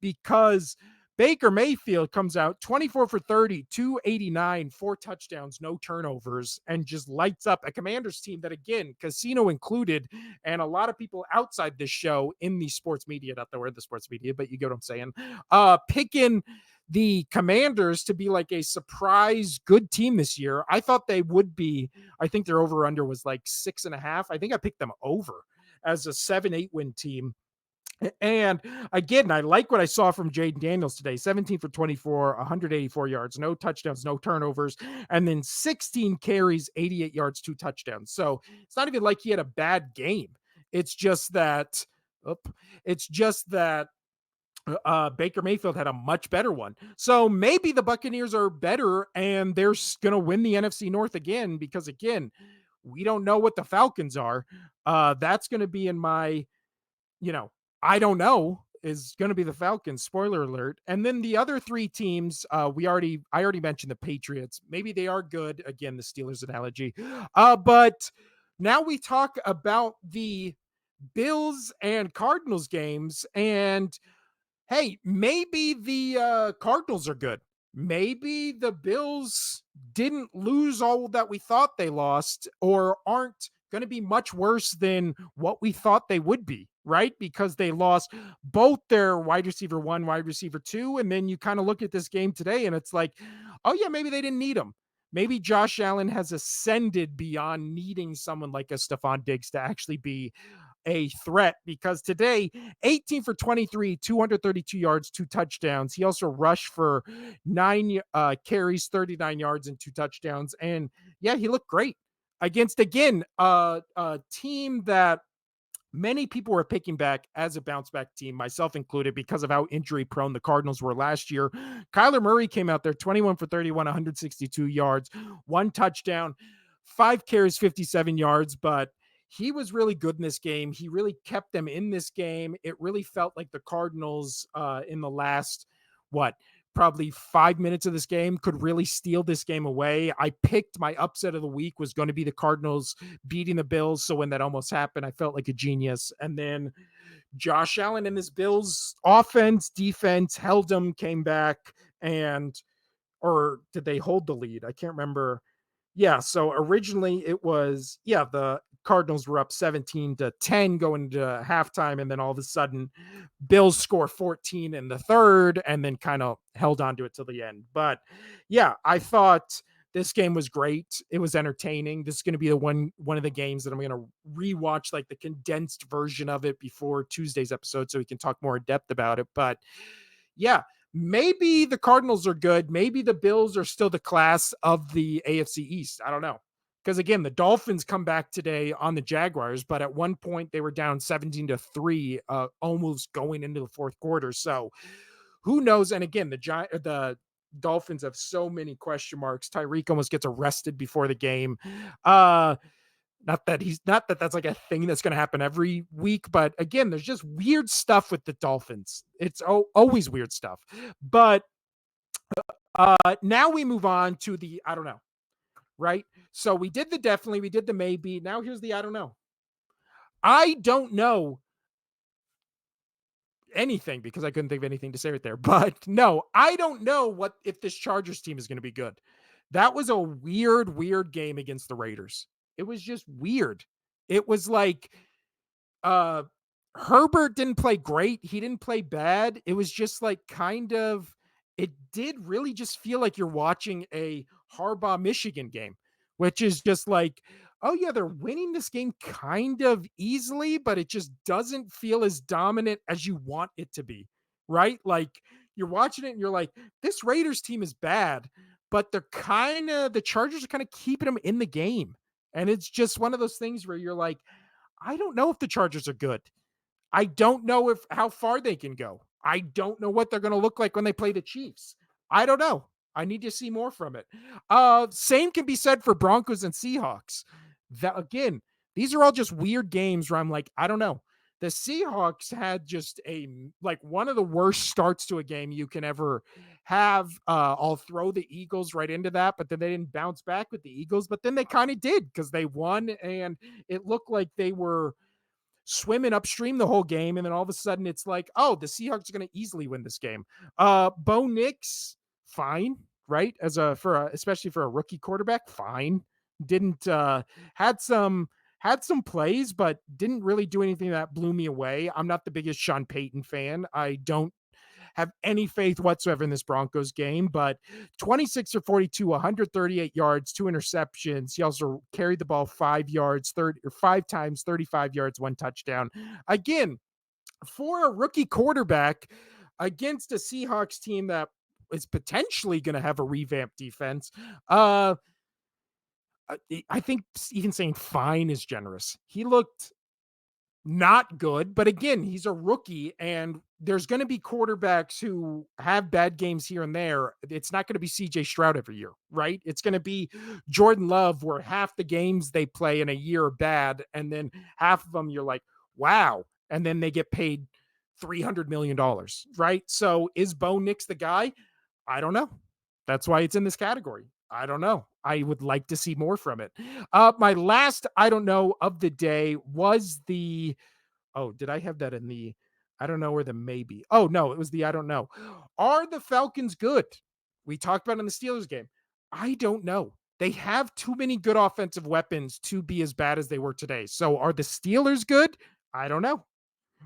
S1: because Baker Mayfield comes out 24 for 30, 289, 4 touchdowns, no turnovers, and just lights up a Commanders team that, again, casino included, and a lot of people outside this show in the sports media, not that we're in the sports media, but you get what I'm saying, picking the Commanders to be like a surprise good team this year. I thought they would be. I think their over under was like 6.5. I think I picked them over as a 7-8 win team. And again, I like what I saw from Jaden Daniels today. 17 for 24, 184 yards, no touchdowns, no turnovers, and then 16 carries, 88 yards, 2 touchdowns. So it's not even like he had a bad game. It's just that, Baker Mayfield had a much better one. So maybe the Buccaneers are better and they're going to win the NFC North again, because, again, we don't know what the Falcons are. That's going to be in my, I don't know, is going to be the Falcons. Spoiler alert. And then the other 3 teams, I already mentioned the Patriots. Maybe they are good. Again, the Steelers analogy. But now we talk about the Bills and Cardinals games, and hey, maybe the Cardinals are good. maybe the Bills didn't lose all that we thought they lost, or aren't going to be much worse than what we thought they would be, right? Because they lost both their wide receiver one, wide receiver two. And then you kind of look at this game today and it's like, oh, yeah, maybe they didn't need them. Maybe Josh Allen has ascended beyond needing someone like a Stephon Diggs to actually be a threat, because today 18 for 23, 232 yards, two touchdowns. He also rushed for nine carries, 39 yards, and two touchdowns. And yeah, he looked great against, again, a team that many people were picking back as a bounce back team, myself included, because of how injury prone the Cardinals were last year. Kyler Murray came out there 21 for 31, 162 yards, one touchdown, five carries, 57 yards, but he was really good in this game. He really kept them in this game. It really felt like the Cardinals in the last, what, probably 5 minutes of this game could really steal this game away. I picked my upset of the week was going to be the Cardinals beating the Bills. So when that almost happened, I felt like a genius. And then Josh Allen and his Bills offense, defense held them, came back, and, or did they hold the lead? I can't remember. Yeah, so originally it was, yeah, the Cardinals were up 17-10 going into halftime, and then all of a sudden Bills score 14 in the third and then kind of held on to it till the end. But yeah, I thought this game was great. It was entertaining. This is going to be the one of the games that I'm going to rewatch, like the condensed version of it, before Tuesday's episode, so we can talk more in depth about it. But yeah, maybe the Cardinals are good. Maybe the Bills are still the class of the AFC East. I don't know. Because again, the Dolphins come back today on the Jaguars, but at one point they were down 17-3, almost going into the fourth quarter. So who knows? And again, the Dolphins have so many question marks. Tyreek almost gets arrested before the game. Not that that's like a thing that's going to happen every week, but again, there's just weird stuff with the Dolphins. It's always weird stuff. But now we move on to the I don't know, right? So we did the definitely, we did the maybe. Now here's the I don't know. I don't know anything because I couldn't think of anything to say right there. But no, I don't know what if this Chargers team is going to be good. That was a weird game against the Raiders. It was just weird. It was like uh Herbert didn't play great. He didn't play bad. It was just like kind of, it did really just feel like you're watching a Harbaugh Michigan game, which is just like, oh yeah, they're winning this game kind of easily, but it just doesn't feel as dominant as you want it to be. Right? Like you're watching it and you're like, this Raiders team is bad, but the Chargers are kind of keeping them in the game. And it's just one of those things where you're like, I don't know if the Chargers are good. I don't know if how far they can go. I don't know what they're going to look like when they play the Chiefs. I don't know. I need to see more from it. Same can be said for Broncos and Seahawks. That again, these are all just weird games where I'm like, I don't know. The Seahawks had just a like one of the worst starts to a game you can ever have. I'll throw the Eagles right into that, but then they didn't bounce back with the Eagles, but then they kind of did because they won, and it looked like they were swimming upstream the whole game, and then all of a sudden it's like, oh, the Seahawks are going to easily win this game. Bo Nix, fine, right? As a especially for a rookie quarterback, fine. Didn't had some plays, but didn't really do anything that blew me away. I'm not the biggest Sean Payton fan. I don't have any faith whatsoever in this Broncos game, but 26 or 42, 138 yards, two interceptions. He also carried the ball 5 yards, 30 or 5 times, 35 yards, one touchdown. Again, for a rookie quarterback against a Seahawks team that is potentially going to have a revamped defense. I think even saying fine is generous. He looked not good, but again, he's a rookie, and there's going to be quarterbacks who have bad games here and there. It's not going to be CJ Stroud every year, right? It's going to be Jordan Love, where half the games they play in a year are bad, and then half of them you're like, wow. And then they get paid $300 million, right? So is Bo Nix the guy? I don't know. That's why it's in this category. I don't know. I would like to see more from it. My last I don't know of the day was the, oh, did I have that in the I don't know or the maybe? Oh no, it was the I don't know. Are the Falcons good? We talked about in the Steelers game. I don't know. They have too many good offensive weapons to be as bad as they were today. So are the Steelers good? I don't know.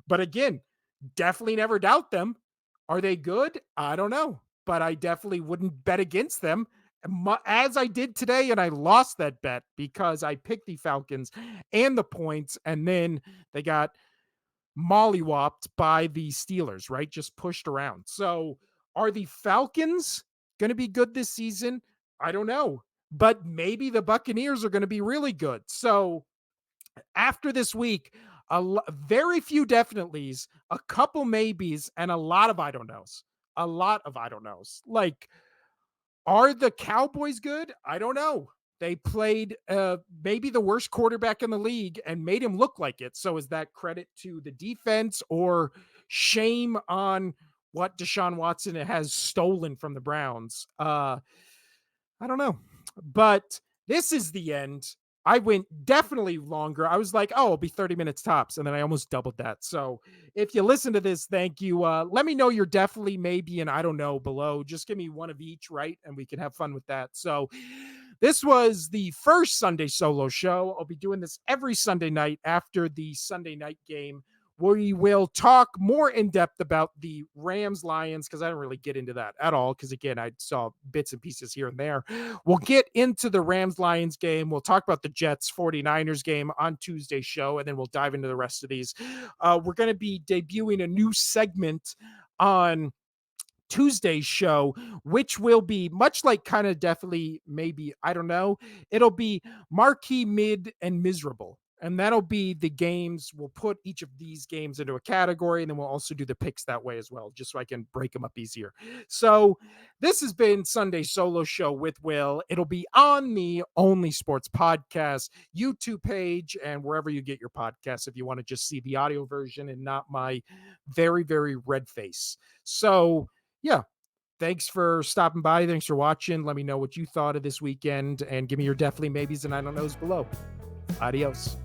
S1: But again, definitely never doubt them. Are they good? I don't know. But I definitely wouldn't bet against them as I did today. And I lost that bet because I picked the Falcons and the points. And then they got mollywopped by the Steelers, right? Just pushed around. So are the Falcons going to be good this season? I don't know. But maybe the Buccaneers are going to be really good. So after this week, very few definitelys, a couple maybes, and a lot of I don't knows. A lot of I don't knows. Like, are the Cowboys good? I don't know. They played maybe the worst quarterback in the league and made him look like it. So is that credit to the defense or shame on what Deshaun Watson has stolen from the Browns? I don't know. But this is the end. I went definitely longer. I was like, oh, it'll be 30 minutes tops. And then I almost doubled that. So if you listen to this, thank you. Let me know you're definitely maybe and I don't know below. Just give me one of each, right? And we can have fun with that. So this was the first Sunday solo show. I'll be doing this every Sunday night after the Sunday night game. We will talk more in depth about the Rams Lions because I don't really get into that at all. Because again, I saw bits and pieces here and there. We'll get into the Rams Lions game. We'll talk about the Jets 49ers game on Tuesday's show, and then we'll dive into the rest of these. We're going to be debuting a new segment on Tuesday's show, which will be much like kind of definitely maybe, I don't know, it'll be marquee, mid, and miserable. And that'll be the games. We'll put each of these games into a category, and then we'll also do the picks that way as well, just so I can break them up easier. So this has been Sunday Solo Show with Will. It'll be on the Only Sports Podcast YouTube page and wherever you get your podcasts if you want to just see the audio version and not my very, very red face. So yeah, thanks for stopping by. Thanks for watching. Let me know what you thought of this weekend and give me your definitely maybes and I don't knows below. Adios.